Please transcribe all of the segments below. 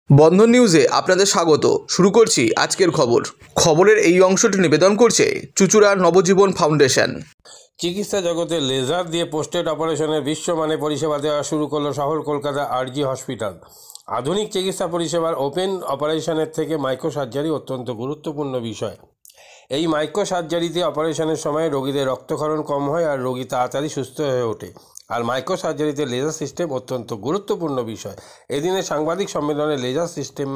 বন্ধন নিউজে আপনাদের স্বাগত। শুরু করছি আজকের খবরের এই অংশটি নিবেদন করছে চুঁচুড়া নবজীবন ফাউন্ডেশন। চিকিৎসা জগতে লেজার দিয়ে পোস্টেড অপারেশনের বিশ্বমানে পরিষেবা দেওয়া শুরু করলো শহর কলকাতা আরজি হসপিটাল। আধুনিক চিকিৎসা পরিষেবার ওপেন অপারেশনের থেকে মাইক্রো সার্জারি অত্যন্ত গুরুত্বপূর্ণ বিষয়। এই মাইক্রো সার্জারিতে অপারেশনের সময় রোগীদের রক্তক্ষরণ কম হয় আর রোগী তাড়াতাড়ি সুস্থ হয়ে ওঠে। আর মাইক্রো সার্জারিতে লেজার সিস্টেম অত্যন্ত গুরুত্বপূর্ণ বিষয়। এদিনের সাংবাদিক সম্মেলনে লেজার সিস্টেম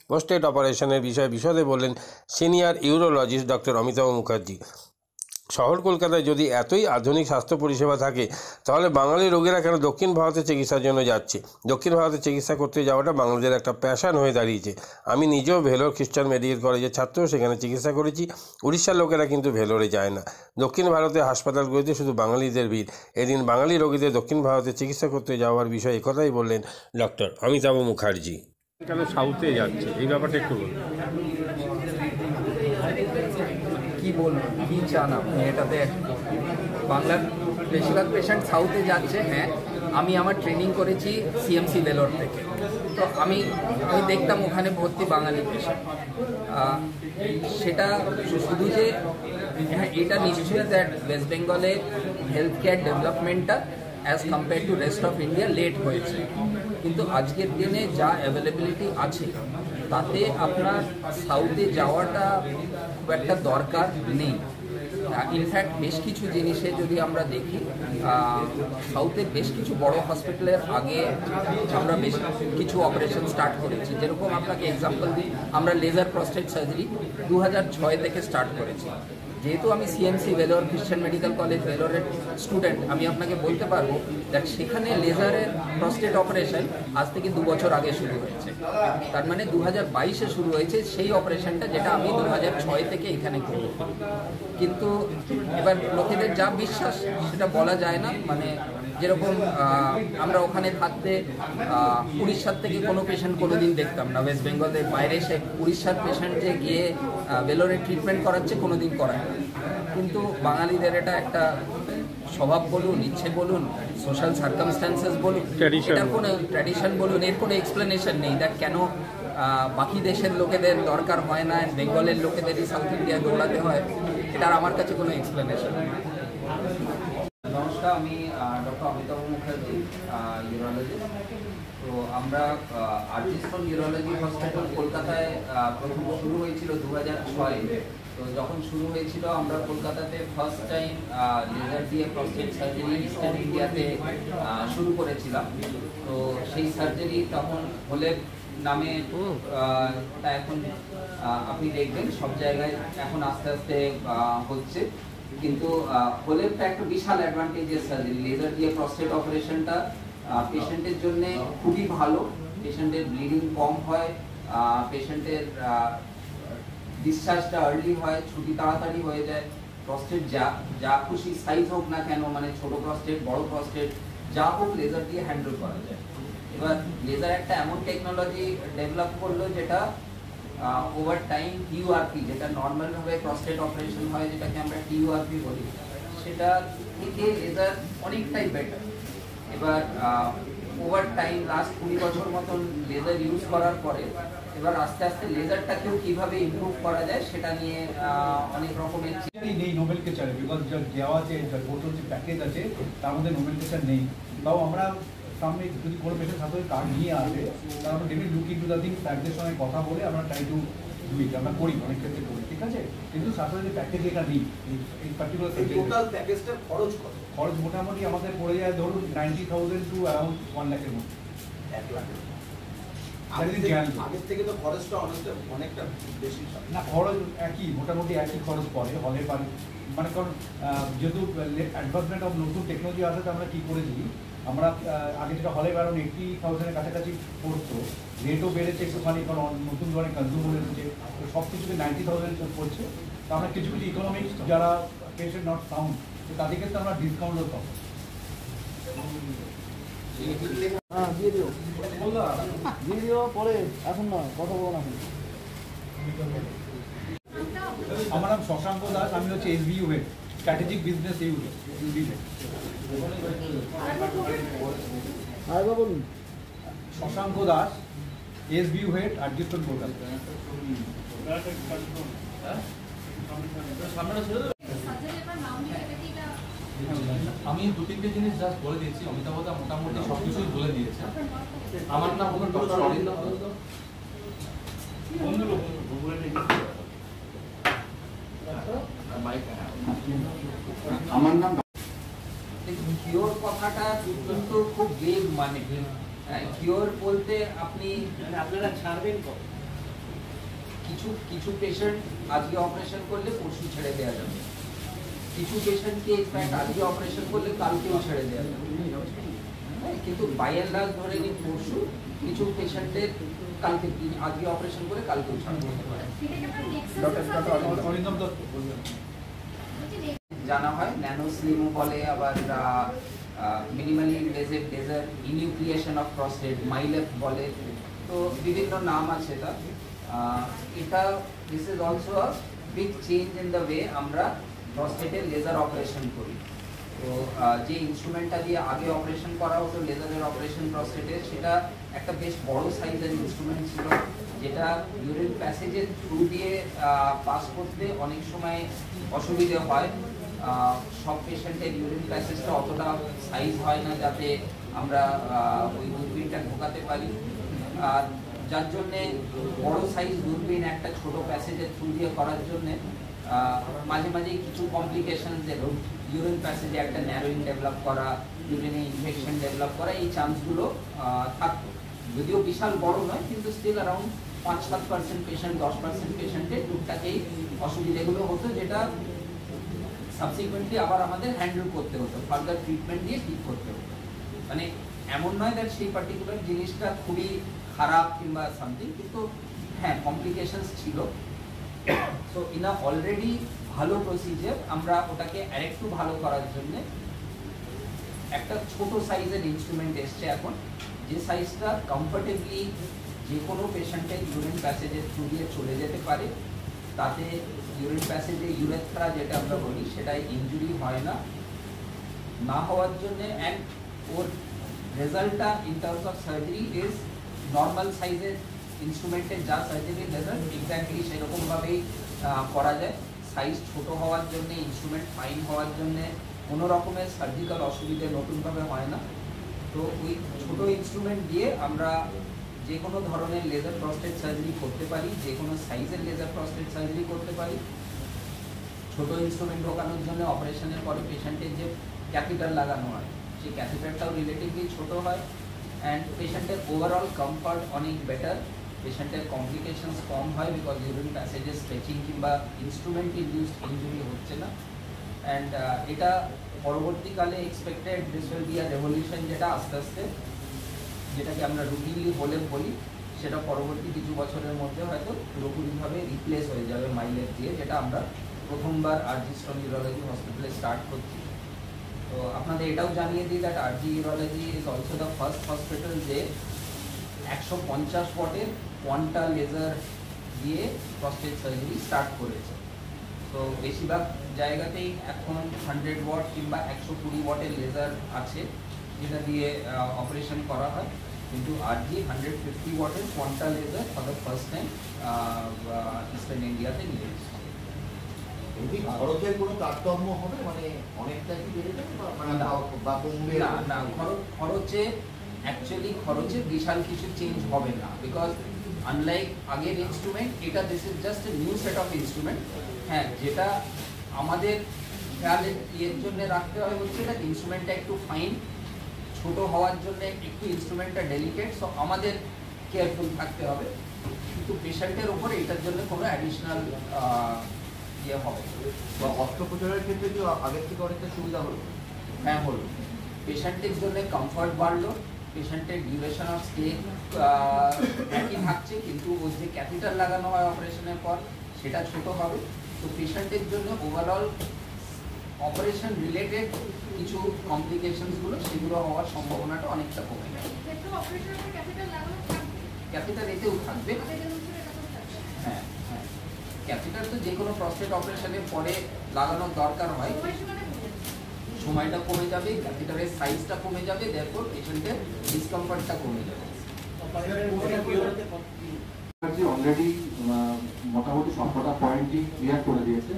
পোস্টেড অপারেশনের বিষয়ে বিশদে বললেন senior urologist doctor Amitabh Mukherjee. শহর কলকাতায় যদি এতই আধুনিক স্বাস্থ্য পরিষেবা থাকে তাহলে বাঙালি রোগীরা কেন দক্ষিণ ভারতে চিকিৎসার জন্য যাচ্ছে? দক্ষিণ ভারতে চিকিৎসা করতে যাওয়াটা বাঙালিদের একটা প্যাশন হয়ে দাঁড়িয়েছে। আমি নিজেও ভেলোর খ্রিস্টান মেডিকেল কলেজের ছাত্র, সেখানে চিকিৎসা করেছি। উড়িষ্যার লোকেরা কিন্তু ভেলোরে যায় না। দক্ষিণ ভারতের হাসপাতালগুলিতে শুধু বাঙালিদের ভিড়। এদিন বাঙালি রোগীদের দক্ষিণ ভারতে চিকিৎসা করতে যাওয়ার বিষয়ে একথাই বললেন ডক্টর অমিতাভ মুখার্জি। কেন সাউথে যাচ্ছে এই ব্যাপারটা একটু বলুন। কি বলবো, কি চান আপনি এটাতে? বাংলার বেশিরভাগ পেশেন্ট সাউথে যাচ্ছে। হ্যাঁ, আমি আমার ট্রেনিং করেছি সিএমসি ভেলোর থেকে, তো আমি দেখতাম ওখানে ভর্তি বাঙালি পেশেন্ট। সেটা শুধু যে হ্যাঁ, এটা নিশ্চয়ই দ্যাট ওয়েস্ট বেঙ্গলে হেলথ কেয়ার ডেভেলপমেন্টটা as compare to rest of India late হয়েছে, কিন্তু আজকের দিনে যা অ্যাভেলেবিলিটি আছে তাতে আপনার সাউথে যাওয়াটা খুব একটা দরকার নেই। ইনফ্যাক্ট বেশ কিছু জিনিসে যদি আমরা দেখি, সাউথের বেশ কিছু বড় হসপিটালের আগে আমরা বেশ কিছু অপারেশন স্টার্ট করেছি। যেরকম আপনাকে এক্সাম্পল দিই, আমরা লেজার প্রস্টেট সার্জারি 2006 থেকে স্টার্ট করেছি। যেহেতু আমি সিএমসি ভেলোর খ্রিস্টান মেডিকেল কলেজ ভেলোরের স্টুডেন্ট, আমি আপনাকে বলতে পারবো দেখ সেখানে লেজারের প্রস্টেট অপারেশন আজ থেকে 2 বছর আগে শুরু হয়েছে। তার মানে 2022-এ শুরু হয়েছে সেই অপারেশনটা, যেটা আমি 2006 থেকে এখানে করি। কিন্তু এবার লোকেদের যা বিশ্বাস সেটা বলা যায় না। মানে যেরকম আমরা ওখানে থাকতে উড়িষ্যার থেকে কোনো পেশেন্ট কোনোদিন দেখতাম না। ওয়েস্ট বেঙ্গলের বাইরে সে উড়িষ্যার পেশেন্ট যে গিয়ে ভেলোরে ট্রিটমেন্ট করাচ্ছে কোনোদিন করায় না। কিন্তু বাঙালিদের এটা একটা স্বভাব বলুন, ইচ্ছে বলুন, সোশ্যাল সার্কামস্ট্যান্সেস বলুন, এটার কোনো ট্র্যাডিশন বলুন, এর কোনো এক্সপ্লেনেশন নেই। দেখ কেন বাকি দেশের লোকেদের দরকার হয় না, বেঙ্গলের লোকেদেরই সাউথ ইন্ডিয়ায় দৌড়াতে হয়, এটার আমার কাছে কোনো এক্সপ্লেনেশন নেই। নমস্কার, আমি ডক্টর অমিতাভ মুখার্জি, ইউরোলজিস্ট। তো আমরা আরজিস্টন ইউরোলজি হসপিটাল কলকাতায় প্রথম শুরু হয়েছিল 2006-এ। তো যখন শুরু হয়েছিল আমরা কলকাতাতে ফার্স্ট টাইম লেজার দিয়ে প্রস্টেট সার্জারি ইস্টার্ন ইন্ডিয়াতে শুরু করেছিলাম। তো সেই সার্জারি তখন হলে নামে তা এখন আপনি দেখবেন সব জায়গায় এখন আস্তে আস্তে হচ্ছে। কিন্তু হোলেরটা একটা বিশাল অ্যাডভান্টেজের সার্জারি। লেজার দিয়ে প্রস্টেট অপারেশনটা পেশেন্টের জন্য খুবই ভালো। পেশেন্টের ব্লিডিং কম হয়, পেশেন্টের ডিসচার্জটা আর্লি হয়, ছুটি তাড়াতাড়ি হয়ে যায়। প্রস্টেট যা খুশি সাইজ হোক না কেন, মানে ছোট প্রস্টেট বড় প্রস্টেট যা হোক লেজার দিয়ে হ্যান্ডেল করা যায়। এবার লেজার একটা এমন টেকনোলজি ডেভেলপ করলো যেটা ওভার টাইম টিইউআরপি, যেটা নর্মালভাবে প্রস্টেট অপারেশন হয় যেটাকে আমরা টিইউআরপি বলি, সেটা থেকে লেজার অনেকটাই বেটার। এবার ওভার টাইম লাস্ট 20 বছর মতন লেজার ইউজ করার পরে এবার আস্তে আস্তে লেজারটাকেও কিভাবে ইমপ্রুভ করা যায় সেটা নিয়ে অনেক রকমের নেই নোমেনক্লেচারে, বিকজ দেওয়া যে টোটাল যে প্যাকেজ আছে তার মধ্যে নোমেনক্লেচার নেই। তাও আমরা সামনে যদি কোনো পেশেন্ট সাথে কার্ড নিয়ে আসে তাহলে আমরা definitely look into the thing, স্যারদের সঙ্গে কথা বলে আমরা ট্রাই টু ডু ইট। আমরা করি, অনেক ক্ষেত্রে করি, ঠিক আছে। কিন্তু সাথে যে প্যাকেজ এটা নেই, এই পার্টিকুলার টোটাল প্যাকেজটার খরচ কত? খরচ মোটামুটি আমাদের পড়ে যায় ধরুন 90,000 টু অ্যারাউন্ড 1 লাখের মধ্যে। 1 লাখ আগের থেকে তো খরচটা অনেকটা বেশি না? খরচ একই, মোটামুটি একই খরচ পড়ে হলে পারে। মানে কারণ যেহেতু অ্যাডভান্সমেন্ট অফ নতুন টেকনোলজি আসে, আমরা কী করেছি, আমরা আগে যেটা হলে অ্যারাউন্ড 80,000-এর কাছাকাছি পড়তো, রেটও বেড়েছে একটুখানি, কারণ নতুন ধরনের কনজিউমার এসেছে, তো সব কিছুতে 90,000 পড়ছে। তো আমরা কিছু কিছু ইকোনমিক্স যারা পেশেন্ট নট সাউন্ড, তো তাদের ক্ষেত্রে আমরা ডিসকাউন্টও পাবো। দিয়ে দিও পরে, এখন না, কথা বলো না। আমার নাম শশাঙ্ক দাস, আমি হচ্ছে SBU head, strategic business unit. বলুন। শশাঙ্ক দাস, SBU হেড আরজি হসপিটাল কলকাতা। আমি 2-3টে জিনিস জাস্ট বলে দিয়েছি, অমিতাভদা মোটামুটি সব কিছুই বলে দিয়েছে। আমার নাম হলো ডক্টর অরিন্দম দত্ত। আমার নাম কিওর কথাটা কিন্তু খুব ভেগ, মানে কিওর বলতে আপনারা ছাড়বেন কিছু কিছু পেশেন্ট আজকে অপারেশন করলে পরশু ছেড়ে দেওয়া যাবে, কিছু পেশেন্টকে ইনফ্যাক্ট আজকে অপারেশন করলে কালকেও ছেড়ে দেওয়া যাবে, কিন্তু বাই এন্ড লার্জ ধরে নিন পরশু, কিছু পেশেন্টের কালকে আজকে অপারেশন করে কালকেও ছাড়তে হতে পারে। অরিন্দম দত্ত জানা হয় ন্যানো স্লিম বলে, আবার minimally invasive laser enucleation of prostate মাইলেফ বলে, তো বিভিন্ন নাম আছে তার। এটা this is also a big change in the way আমরা প্রস্টেটের লেজার অপারেশন করি। তো যে ইনস্ট্রুমেন্টটা দিয়ে আগে অপারেশন করা হতো লেজারের অপারেশন প্রস্টেটের, সেটা একটা বেশ বড় সাইজের ইনস্ট্রুমেন্ট ছিল, যেটা ইউরিন প্যাসেজের থ্রু দিয়ে পাস করতে অনেক সময় অসুবিধে হয়। সব পেশেন্টের ইউরিন প্যাসেজটা অতটা সাইজ হয় না যাতে আমরা ওই দূরবীনটা ঢোকাতে পারি, যার জন্যে বড় সাইজ দূরবীন একটা ছোট প্যাসেজের থ্রু দিয়ে করার জন্যে মাঝে মাঝেই কিছু কমপ্লিকেশন যেত, ইউরিন প্যাসেজে একটা ন্যারোইং ডেভেলপ করা, ইউরিনে ইনফেকশন ডেভেলপ করা, এই চান্সগুলো থাকতো। যদিও বিশাল বড় নয়, কিন্তু স্টিল অ্যারাউন্ড 5-7% পেশেন্ট 10% পেশেন্টের টুকটাক এই অসুবিধাগুলো হতো, যেটা সাবসিকুয়েন্টলি আবার আমাদের হ্যান্ডেল করতে হতো, ফার্দার ট্রিটমেন্ট দিয়ে ঠিক করতে হতো। মানে এমন নয় দ্যাট সেই পার্টিকুলার জিনিসটা খুবই খারাপ কিংবা সামথিং, কিন্তু হ্যাঁ কমপ্লিকেশনস ছিল। সো ইন আ অলরেডি ভালো প্রসিজার আমরা ওটাকে আরেকটু ভালো করার জন্য একটা ছোট সাইজের ইনস্ট্রুমেন্ট এসছে এখন, যে সাইজটা কমফোর্টেবলি যে কোনো পেশেন্টের ইউরিন প্যাসেজের থ্রু দিয়ে চলে যেতে পারে, তাতে ইউরিন প্যাসেজে ইউরেথ্রা যেটা আমরা বলি সেটাই ইনজুরি হয় না হওয়ার জন্যে, অ্যান্ড ওর রেজাল্টটা in terms of surgery is normal সাইজের ইনস্ট্রুমেন্টের যা সার্জারির রেজাল্ট এক্স্যাক্টলি সেরকমভাবেই করা যায়। সাইজ ছোট হওয়ার জন্যে, ইনস্ট্রুমেন্ট ফাইন হওয়ার জন্যে কোনো রকমের সার্জিক্যাল অসুবিধে নতুনভাবে হয় না। তো ওই ছোট ইনস্ট্রুমেন্ট দিয়ে আমরা যে কোনো ধরনের লেজার প্রস্টেট সার্জারি করতে পারি, যে কোনো সাইজের লেজার প্রস্টেট সার্জারি করতে পারি। ছোট ইনস্ট্রুমেন্ট ঢোকানোর জন্য অপারেশনের পরে পেশেন্টের যে ক্যাথিটার লাগানো হয়, সেই ক্যাথিটারটাও রিলেটিভলি ছোট হয়, অ্যান্ড পেশেন্টের ওভারঅল কমফর্ট অনেক বেটার, পেশেন্টের কমপ্লিকেশনস কম হয়, বিকজ ইউরিন প্যাসেজে স্ট্রেচিং কিংবা ইনস্ট্রুমেন্ট ইনডিউসড ইনজুরি হচ্ছে না। অ্যান্ড এটা পরবর্তীকালে expected this will be a revolution, যেটা আস্তে আস্তে যেটাকে আমরা রুটিনলি বলি, সেটা পরবর্তী কিছু বছরের মধ্যে হয়তো পুরোপুরিভাবে রিপ্লেস হয়ে যাবে মাইলেজ দিয়ে, যেটা আমরা প্রথমবার আরজি স্ট্রং ইউরোলজি হসপিটালে স্টার্ট করছি। তো আপনাদের এটাও জানিয়ে দিই that RG urology is also the first hospital যে 150 ওয়াটের কোয়ান্টা লেজার দিয়ে প্রস্টেট সার্জারি স্টার্ট করেছে। তো বেশিরভাগ জায়গাতেই এখন 100 ওয়াট কিংবা 120 ওয়াটের লেজার আছে, যেটা দিয়ে অপারেশন করা হয়, কিন্তু আরজি 150 ওয়াটের quanta laser for the first time eastern ইন্ডিয়াতে নিয়ে এসেছে। খরচের কোনো তারতম্য হবে, মানে অনেকটা কি বেড়ে যাবে বা কমবে? না, খরচে বিশাল কিছু চেঞ্জ হবে না, বিকজ আনলাইক আগের ইনস্ট্রুমেন্ট, এটা this is just a new set of instrument. হ্যাঁ, যেটা আমাদের খেয়ালের জন্য রাখতে হয় হচ্ছে না, ইনস্ট্রুমেন্টটা একটু ফাইন, ছোট হওয়ার জন্য একটু ইনস্ট্রুমেন্টটা ডেলিকেট, সো আমাদের কেয়ারফুল থাকতে হবে, কিন্তু পেশেন্টের উপরে এটার জন্য কোনো অ্যাডিশনাল ইয়ে হবে। বা অস্ত্রোপচারের ক্ষেত্রে কি আগের থেকে অনেকটা সুবিধা হলো? হ্যাঁ হলো, পেশেন্টের জন্য কমফর্ট বাড়লো, পেশেন্টের ডিউরেশন অফ স্টে একই থাকছে, কিন্তু ওই যে ক্যাথিটার লাগানো হয় অপারেশনের পর সেটা ছোট হবে। তো পেশেন্টের জন্য ওভারঅল অপারেশন রিলেটেড কিছু কমপ্লিকেশনসগুলো সেগুলো হওয়ার সম্ভাবনাটা অনেকটা কমে যাবে। ক্যাথিটার এতেও থাকবে, হ্যাঁ, ক্যাথিটার তো যে কোনো প্রস্টেট অপারেশনের পরে লাগানোর দরকার হয়, সময়টা কমে যাবে, ক্যাথিটারের সাইজটা কমে যাবে, দেয়ারফর পেশেন্টের ডিসকমফর্টটা কমে যাবে। অলরেডি মোটামুটি সবকটা পয়েন্টই ক্লিয়ার করে দিয়েছে।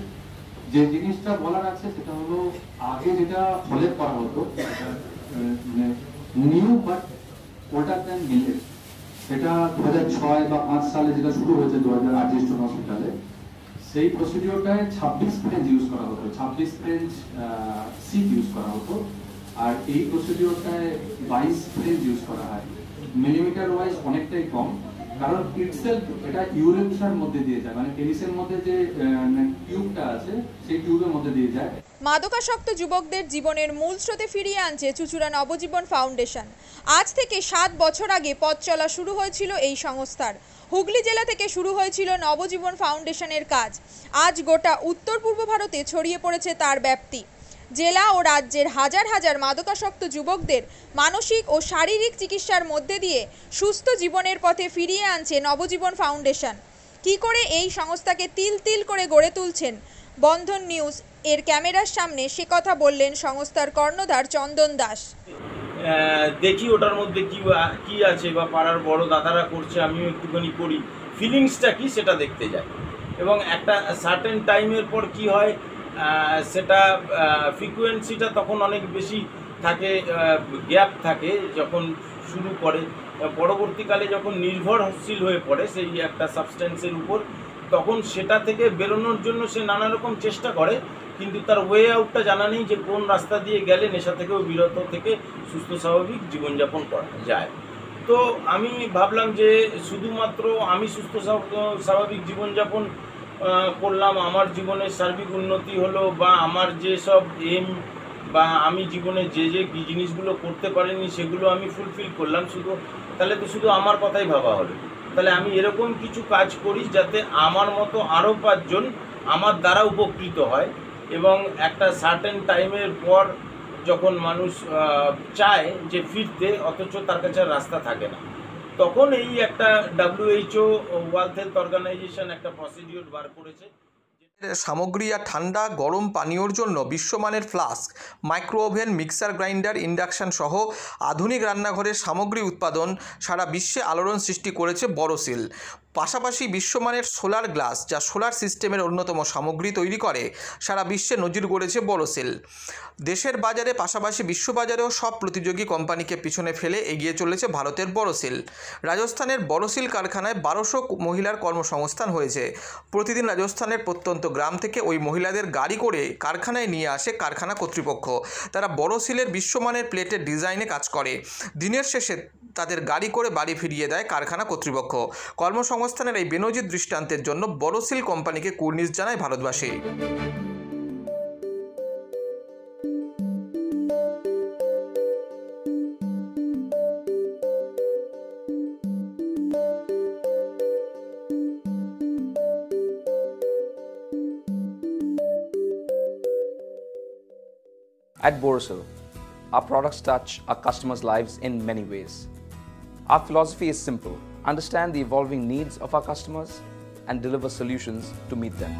যে জিনিসটা বলার আছে সেটা হলো আগে যেটা হলে করা হতো new but older than millet, সেটা 2006 বা 5 সালে যেটা শুরু হয়েছে 2008 ইস্টার্ন হসপিটালে, সেই প্রসিডিওরটায় 26 ফ্রেঞ্চ ইউজ করা হতো, 26 ফ্রেঞ্চ সিট ইউজ করা হতো। আর এই প্রসিডিওরটায় 22 ফ্রেঞ্চ ইউজ করা হয়। মিলিমিটার ওয়াইজ অনেকটাই কম, কারণ ইটসেলফ এটা ইউরেথ্রার মধ্যে দিয়ে যায়, মানে পেনিসের মধ্যে যে টিউবটা আছে সেই টিউবের মধ্যে দিয়ে যায়। মাদকাসক্ত যুবকদের জীবনের মূল স্রোতে ফিরিয়ে আনছে চুঁচুড়া নবজীবন ফাউন্ডেশন। আজ থেকে 7 বছর আগে পথ চলা শুরু হয়েছিল এই সংস্থার। হুগলি জেলা থেকে শুরু হয়েছিল নবজীবন ফাউন্ডেশনের কাজ। আজ গোটা উত্তর পূর্ব ভারতে ছড়িয়ে পড়েছে তার ব্যাপ্তি। জেলা ও রাজ্যের হাজার হাজার মাদকাসক্ত যুবকদের মানসিক ও শারীরিক চিকিৎসার মধ্যে দিয়ে সুস্থ জীবনের পথে ফিরিয়ে আনছে নবজীবন ফাউন্ডেশন। কী করে এই সংস্থাকে তিল তিল করে গড়ে তুলছেন বন্ধন নিউজ এর ক্যামেরার সামনে সে কথা বললেন সংস্থার কর্ণধার চন্দন দাস। দেখি ওটার মধ্যে কি আছে বা পাড়ার বড় দাদারা করছে, আমিও একটুখানি করি, ফিলিংসটা কি সেটা দেখতে যাই। এবং একটা সার্টেন টাইমের পর কি হয়, সেটা ফ্রিকোয়েন্সিটা তখন অনেক বেশি থাকে, গ্যাপ থাকে যখন শুরু করে, পরবর্তীকালে যখন নির্ভরশীল হয়ে পড়ে সেই একটা সাবস্টেন্সের উপর, তখন সেটা থেকে বেরোনোর জন্য সে নানা রকম চেষ্টা করে, কিন্তু তার ওয়ে আউটটা জানা নেই যে কোন রাস্তা দিয়ে গেলে নেশা থেকেও বিরত থেকে সুস্থ স্বাভাবিক জীবনযাপন করা যায়। তো আমি ভাবলাম যে শুধুমাত্র আমি সুস্থ স্বাভাবিক জীবনযাপন করলাম, আমার জীবনের সার্বিক উন্নতি হলো, বা আমার যেসব এম বা আমি জীবনে যে জিনিসগুলো করতে পারিনি সেগুলো আমি ফুলফিল করলাম, তাহলে তো শুধু আমার কথাই ভাবা হলো। তাহলে আমি এরকম কিছু কাজ করি যাতে আমার মতো আরও 5 জন আমার দ্বারা উপকৃত হয়, এবং একটা সার্টেন টাইমের পর যখন মানুষ চায় যে ফিরতে, অথচ তার কাছে রাস্তা থাকে না, তখন এই একটা WHO ওয়ার্ল্ড হেলথ অর্গানাইজেশন একটা প্রসিডিওর বার করেছে। সামগ্রী আর ঠান্ডা গরম পানীয়র জন্য বিশ্বমানের flask, micro oven, mixer grinder, induction সহ আধুনিক রান্নাঘরের সামগ্রী উৎপাদন সারা বিশ্বে আলোড়ন সৃষ্টি করেছে বড়সিল। পাশাপাশি বিশ্বমানের সোলার গ্লাস, যা সোলার সিস্টেমের অন্যতম সামগ্রী তৈরি করে, সারা বিশ্বে নজির গড়েছে বড়সিল। দেশের বাজারে পাশাপাশি বিশ্ববাজারেও সব প্রতিযোগী কোম্পানিকে পিছনে ফেলে এগিয়ে চলেছে ভারতের বড়সিল। রাজস্থানের বড়সিল কারখানায় 1200 মহিলার কর্মসংস্থান হয়েছে। প্রতিদিন রাজস্থানের প্রত্যন্ত গ্রাম থেকে ওই মহিলাদের গাড়ি করে কারখানায় নিয়ে আসে কারখানা কর্তৃপক্ষ। তারা বড়সিলের বিশ্বমানের প্লেটের ডিজাইনে কাজ করে। দিনের শেষে তাদের গাড়ি করে বাড়ি ফিরিয়ে দেয় কারখানা কর্তৃপক্ষ। কর্মসংস্থানের এই বেনজির দৃষ্টান্তের জন্য বড়সিল কোম্পানিকে কুর্নিশ জানায় ভারতবাসী। At Borosil, our products touch our customers' lives in many ways. Our philosophy is simple: understand the evolving needs of our customers and deliver solutions to meet them.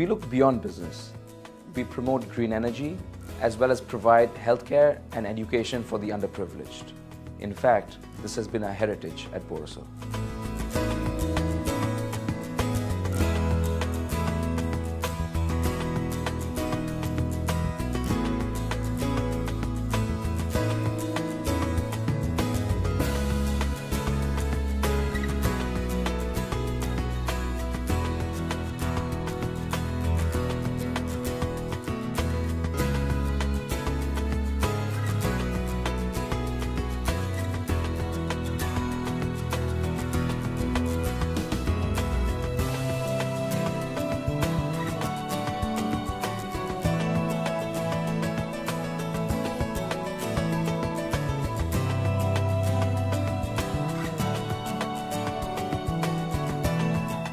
We look beyond business. We promote green energy as well as provide healthcare and education for the underprivileged. In fact, this has been our heritage at Borosil.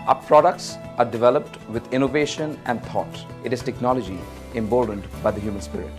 Our products are developed with innovation and thought. It is technology emboldened by the human spirit.